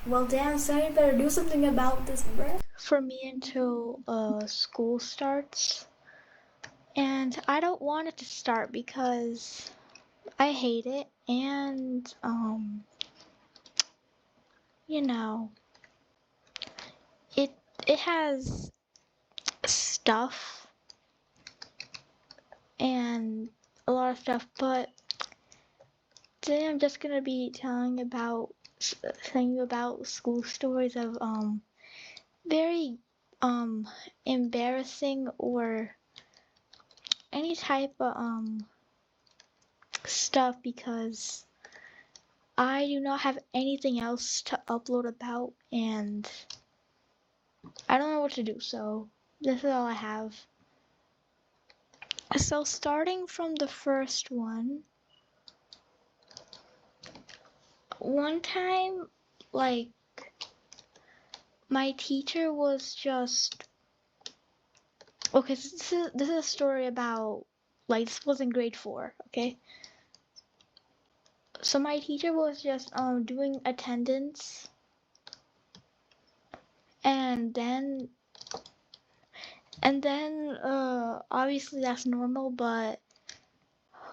Well, damn, son, you better do something about this, bruh. For me until school starts. And I don't want it to start because I hate it and you know, it it has stuff and a lot of stuff, but today I'm just gonna be telling you about school stories of very embarrassing or any type of stuff because I do not have anything else to upload about and I don't know what to do, so this is all I have. So starting from the first one time, like, my teacher was just okay. So this is a story about, like, this was in grade 4. Okay, so my teacher was just doing attendance, and then obviously that's normal, but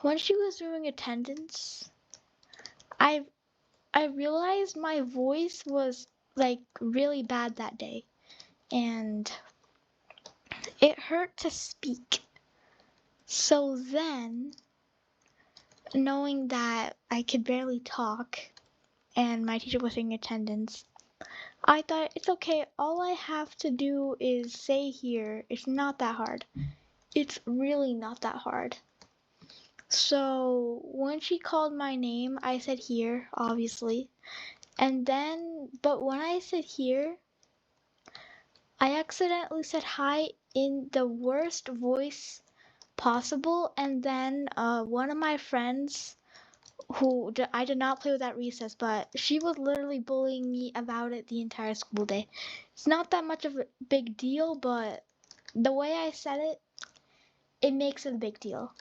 when she was doing attendance, I I realized my voice was like really bad that day, and it hurt to speak. So then, knowing that I could barely talk and my teacher was in attendance, I thought it's okay. All I have to do is say here. It's not that hard. It's really not that hard. So when she called my name, I said here, obviously. And then, but when I said here, I accidentally said hi in the worst voice possible, and then one of my friends I did not play with at recess, but she was literally bullying me about it the entire school day. It's not that much of a big deal, but the way I said it, it makes it a big deal.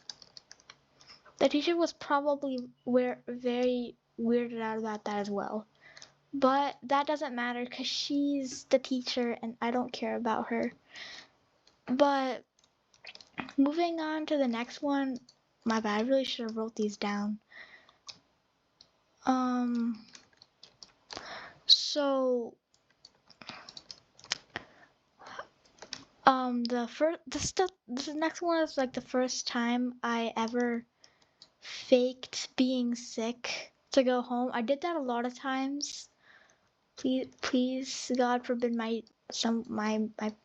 The teacher was probably very weirded out about that as well. But that doesn't matter because she's the teacher and I don't care about her. But moving on to the next one, my bad, I really should have wrote these down. So the next one is like the first time I ever faked being sick to go home. I did that a lot of times. Please, God forbid my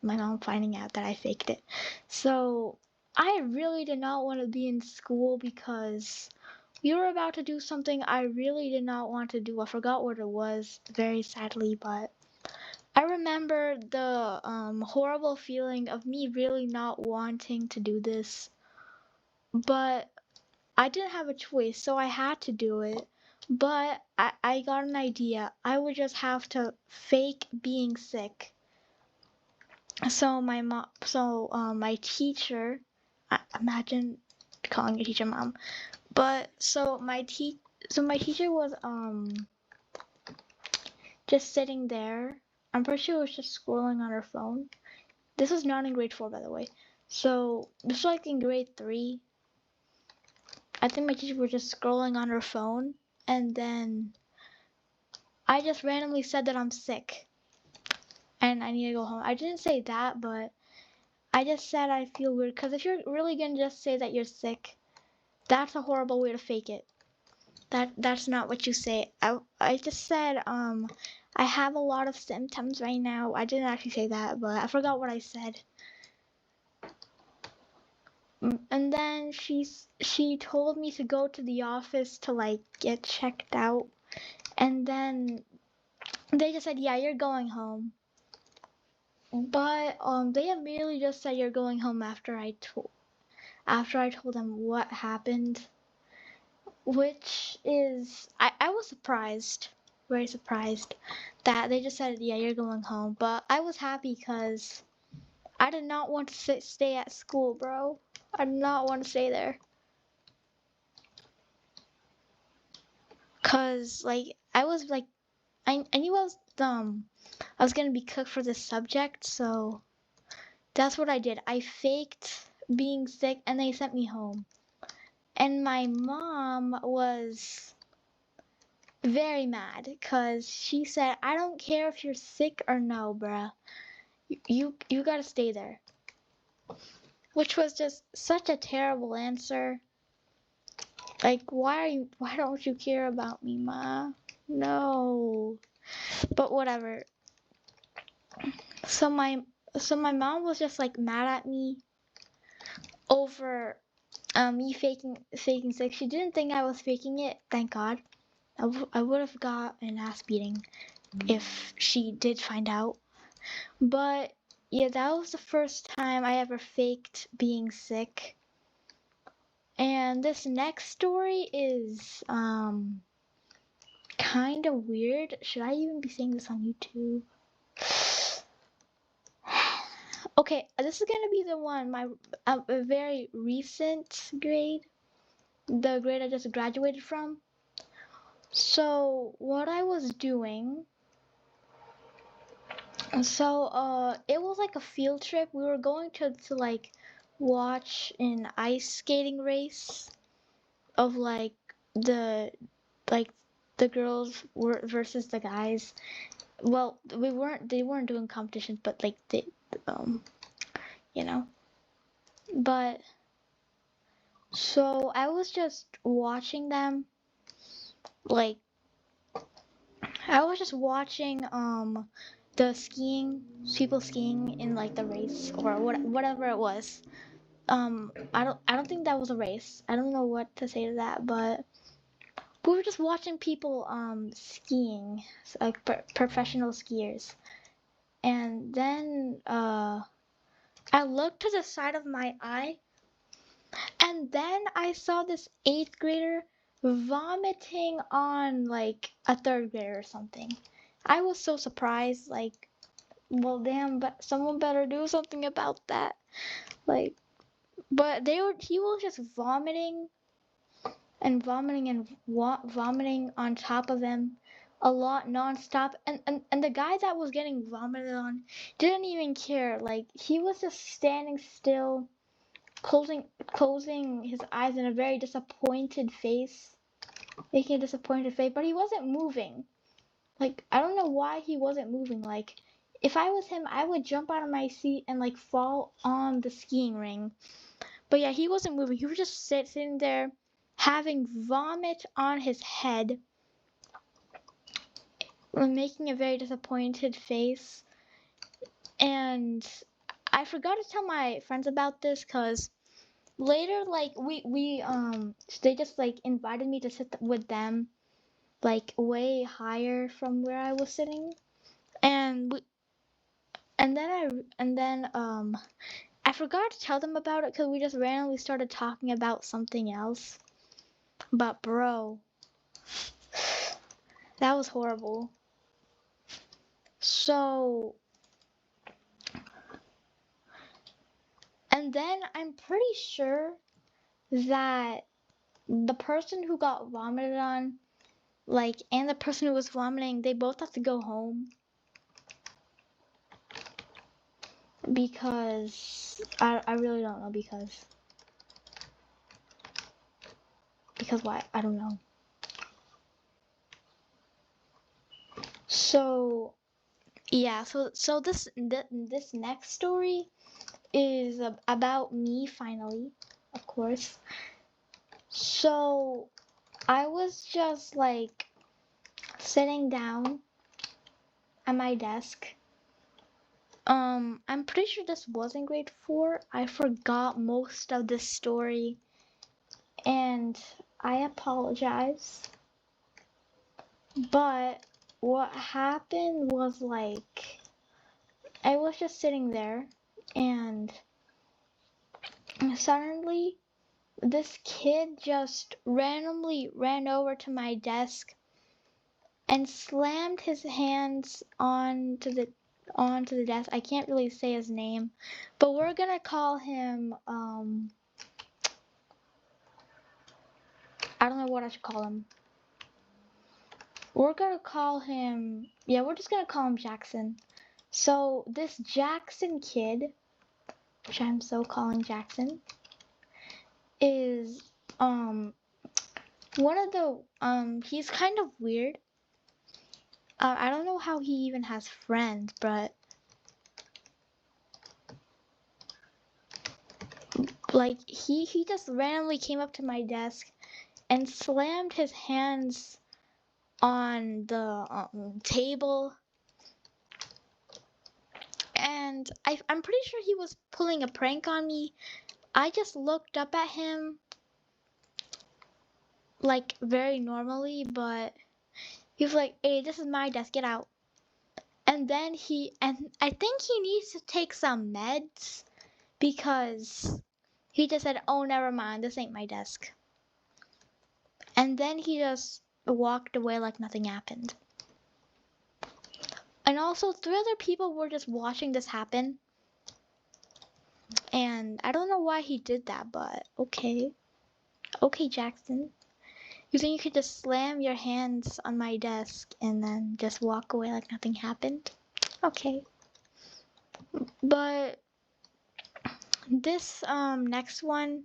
mom finding out that I faked it. So I really did not want to be in school because we were about to do something I really did not want to do. I forgot what it was, very sadly, but I remember the horrible feeling of me really not wanting to do this, but I didn't have a choice, so I had to do it. But I got an idea. I would just have to fake being sick. So my teacher, imagine calling your teacher mom. But so my teacher was just sitting there. I'm pretty sure she was just scrolling on her phone. This was not in grade 4, by the way. So this was like in grade 3. I think my teacher was just scrolling on her phone, and then I just randomly said that I'm sick and I need to go home. I didn't say that, but I just said I feel weird. Because if you're really gonna just say that you're sick, that's a horrible way to fake it. That's not what you say. I just said I have a lot of symptoms right now. I didn't actually say that, but I forgot what I said. And then she told me to go to the office to like get checked out, and then they just said, yeah, you're going home. But they immediately just said you're going home after I told them what happened, which is I was surprised, very surprised that they just said, yeah, you're going home. But I was happy because I did not want to stay at school, bro. I did not want to stay there. Cause like I was like I knew I was gonna be cooked for this subject, so that's what I did. I faked being sick and they sent me home. And my mom was very mad because she said, I don't care if you're sick or no, bruh. You gotta stay there. Which was just such a terrible answer. Like, why don't you care about me, Ma? No. But whatever. So my mom was just like mad at me over me faking sick. She didn't think I was faking it, thank God. I would have got an ass beating if she did find out. But yeah, that was the first time I ever faked being sick. And this next story is kind of weird. Should I even be saying this on YouTube? Okay, this is gonna be the one, my a very recent grade, the grade I just graduated from. So what I was doing, it was like a field trip. We were going to like watch an ice skating race of like the girls were versus the guys. Well, they weren't doing competitions, but like they you know. But so I was just watching them, like I was just watching the people skiing in like the race or whatever it was. I don't think that was a race. I don't know what to say to that, but we were just watching people skiing, like professional skiers. And then I looked to the side of my eye, and then I saw this 8th grader vomiting on like a 3rd grader or something. I was so surprised, like, well, damn, but someone better do something about that. Like, but he was just vomiting and vomiting and vomiting on top of him a lot nonstop. And the guy that was getting vomited on didn't even care. Like, he was just standing still, closing his eyes in a very disappointed face, making a disappointed face, but he wasn't moving. Like, I don't know why he wasn't moving. Like, if I was him, I would jump out of my seat and like fall on the skiing ring. But yeah, he wasn't moving. He was just sitting there having vomit on his head, making a very disappointed face. And I forgot to tell my friends about this because later, like, they just like invited me to sit with them, like way higher from where I was sitting. And then I forgot to tell them about it because we just randomly started talking about something else. But bro, that was horrible. So, and then I'm pretty sure that the person who got vomited on, like, and the person who was vomiting, they both have to go home. Because I really don't know because why? I don't know. So yeah, so this next story is about me finally, of course. So I was just like sitting down at my desk. I'm pretty sure this was in grade 4. I forgot most of this story and I apologize. But what happened was like I was just sitting there and suddenly this kid just randomly ran over to my desk and slammed his hands onto the desk. I can't really say his name, but we're gonna call him I don't know what I should call him. we're gonna call him, yeah, we're just gonna call him Jackson. So this Jackson kid, which I'm so calling Jackson, is one of the he's kind of weird. I don't know how he even has friends, but like he just randomly came up to my desk and slammed his hands on the table, and I'm pretty sure he was pulling a prank on me. I just looked up at him like very normally, but he was like, "Hey, this is my desk, get out." And then I think he needs to take some meds because he just said, "Oh, never mind, this ain't my desk." And then he just walked away like nothing happened. And also, 3 other people were just watching this happen. And I don't know why he did that, but okay. Okay, Jackson. You think you could just slam your hands on my desk and then just walk away like nothing happened? Okay. But this next one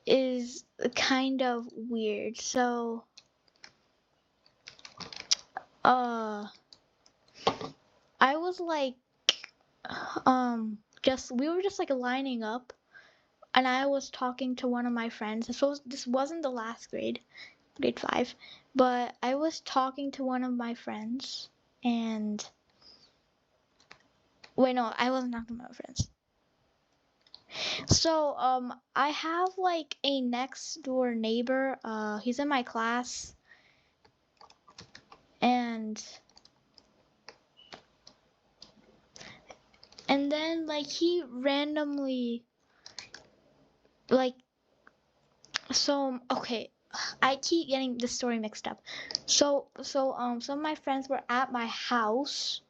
is kind of weird. So I was like we were just like lining up, and I was talking to one of my friends. So this wasn't the last grade 5, but I was talking to one of my friends, and wait, no, I wasn't talking to my friends. So I have like a next door neighbor. He's in my class, and then like he randomly like so okay, I keep getting this story mixed up. So some of my friends were at my house,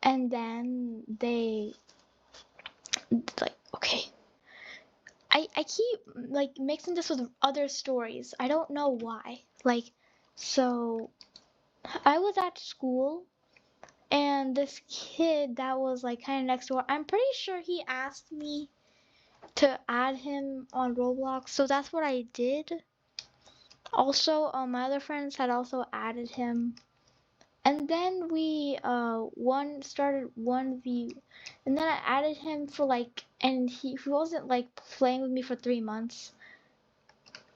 and then they like okay. I keep like mixing this with other stories. I don't know why. Like so I was at school, and this kid that was like kind of next door, I'm pretty sure he asked me to add him on Roblox, so that's what I did. Also, my other friends had also added him, and then we one started 1v, and then I added him for like, and he wasn't like playing with me for 3 months.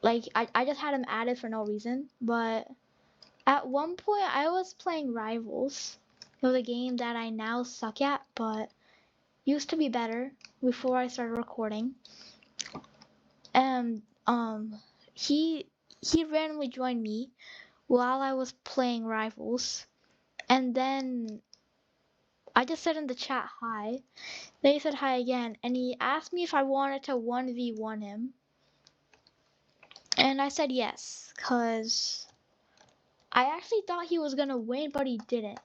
Like I just had him added for no reason, but at one point I was playing Rivals. It was a game that I now suck at, but used to be better before I started recording. And he randomly joined me while I was playing Rivals, and then I just said in the chat hi. Then he said hi again, and he asked me if I wanted to 1v1 him, and I said yes, cause I actually thought he was gonna win, but he didn't.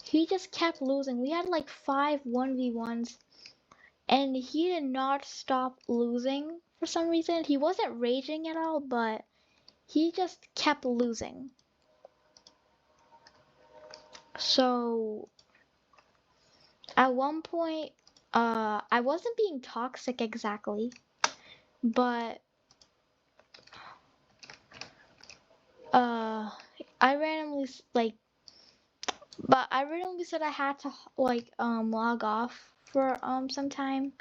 He just kept losing. We had like 5 1v1s, and he did not stop losing for some reason. He wasn't raging at all, but he just kept losing. So at one point, I wasn't being toxic exactly, but I randomly said I had to like log off for some time,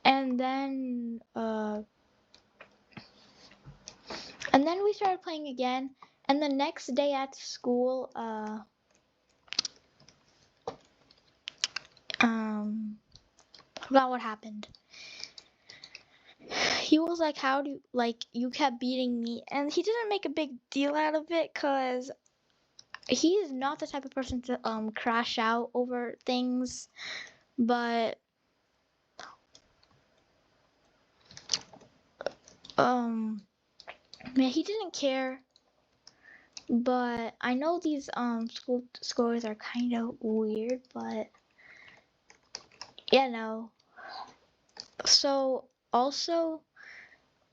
and then we started playing again, and the next day at school forgot what happened. He was like, how do you, like, you kept beating me, and he didn't make a big deal out of it, cause he is not the type of person to crash out over things, but yeah, he didn't care. But I know these school scores are kind of weird, but no. So also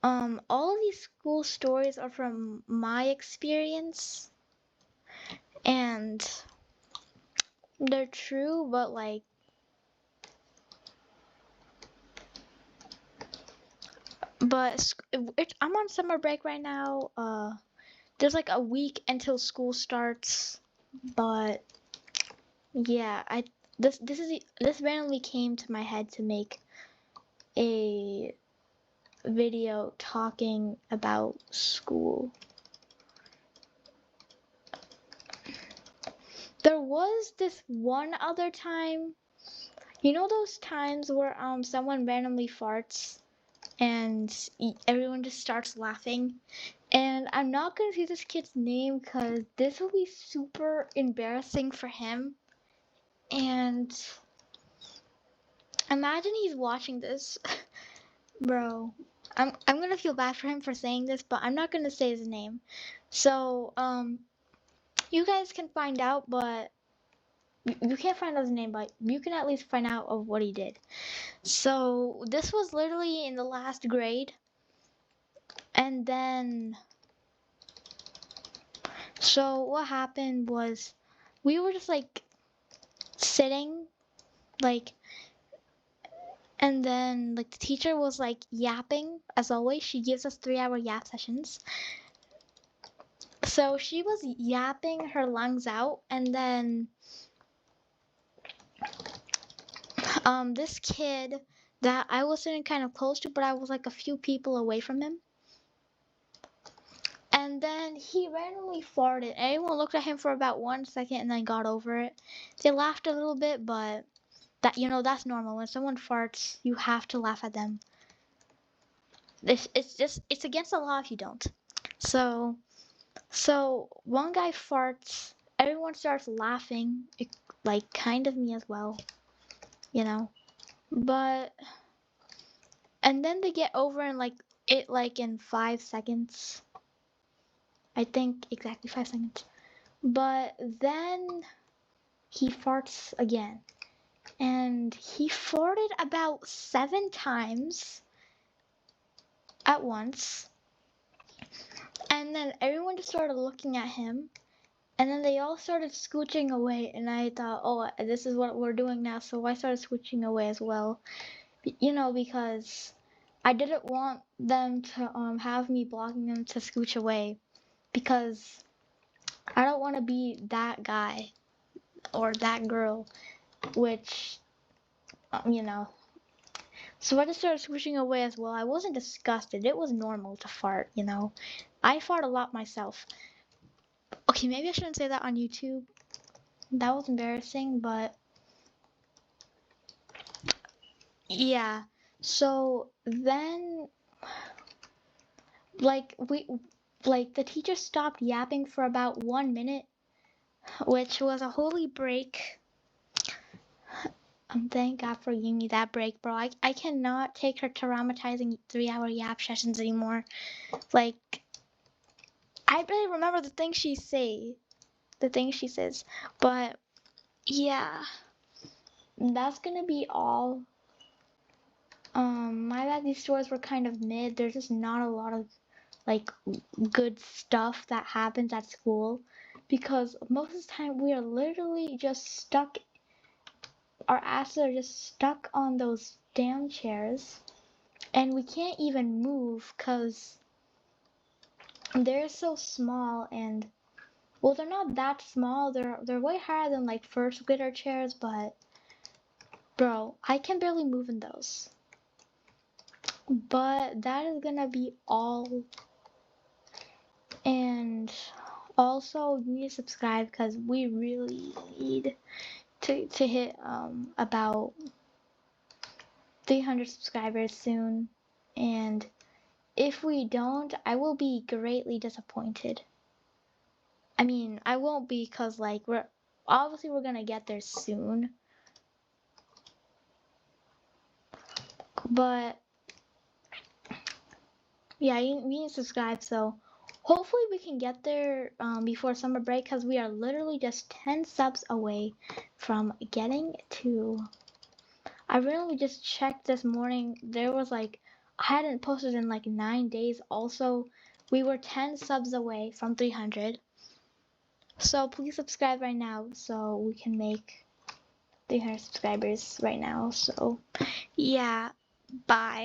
all of these school stories are from my experience, and they're true, but like, I'm on summer break right now. There's like a week until school starts, but yeah, this randomly came to my head to make a video talking about school. There was this one other time, you know those times where someone randomly farts and everyone just starts laughing? And I'm not gonna say this kid's name because this will be super embarrassing for him. And imagine he's watching this. Bro, I'm gonna feel bad for him for saying this, but I'm not gonna say his name. So, you guys can find out, but you can't find out his name, but you can at least find out of what he did. So, this was literally in the last grade. And then, so what happened was we were just like sitting, like, and then like the teacher was like yapping as always. She gives us 3-hour yap sessions. So she was yapping her lungs out, and then this kid that I was sitting kind of close to, but I was like a few people away from him. And then he randomly farted. Everyone looked at him for about 1 second and then got over it. They laughed a little bit, but that, you know, that's normal. When someone farts, you have to laugh at them. It's against the law if you don't. So one guy farts, everyone starts laughing, like kind of me as well, you know. But and then they get over in like in 5 seconds. I think exactly 5 seconds. But then he farts again. And he farted about 7 times at once. And then everyone just started looking at him. And then they all started scooching away. And I thought, oh, this is what we're doing now. So I started scooching away as well. You know, because I didn't want them to have me blocking them to scooch away. Because I don't want to be that guy or that girl, which, you know. So I just started swooshing away as well. I wasn't disgusted. It was normal to fart, you know. I fart a lot myself. Okay, maybe I shouldn't say that on YouTube. That was embarrassing, but yeah. So then, like, the teacher stopped yapping for about 1 minute, which was a holy break. Thank God for giving me that break, bro. I cannot take her traumatizing 3-hour yap sessions anymore. Like, I barely remember the things she says. But yeah, that's gonna be all. My bad, these stories were kind of mid. There's just not a lot of like good stuff that happens at school because most of the time we are literally just stuck. Our asses are just stuck on those damn chairs, and we can't even move because they're so small. And well, they're not that small. They're way higher than like first grader chairs, but bro, I can barely move in those. But that is gonna be all. And also, you need to subscribe because we really need to hit about 300 subscribers soon. And if we don't, I will be greatly disappointed. I mean, I won't be because like we're gonna get there soon. But yeah, you need to subscribe. So hopefully we can get there before summer break because we are literally just 10 subs away from getting to. I really just checked this morning. There was like I hadn't posted in like 9 days. Also, we were 10 subs away from 300. So please subscribe right now so we can make 300 subscribers right now. So yeah, bye.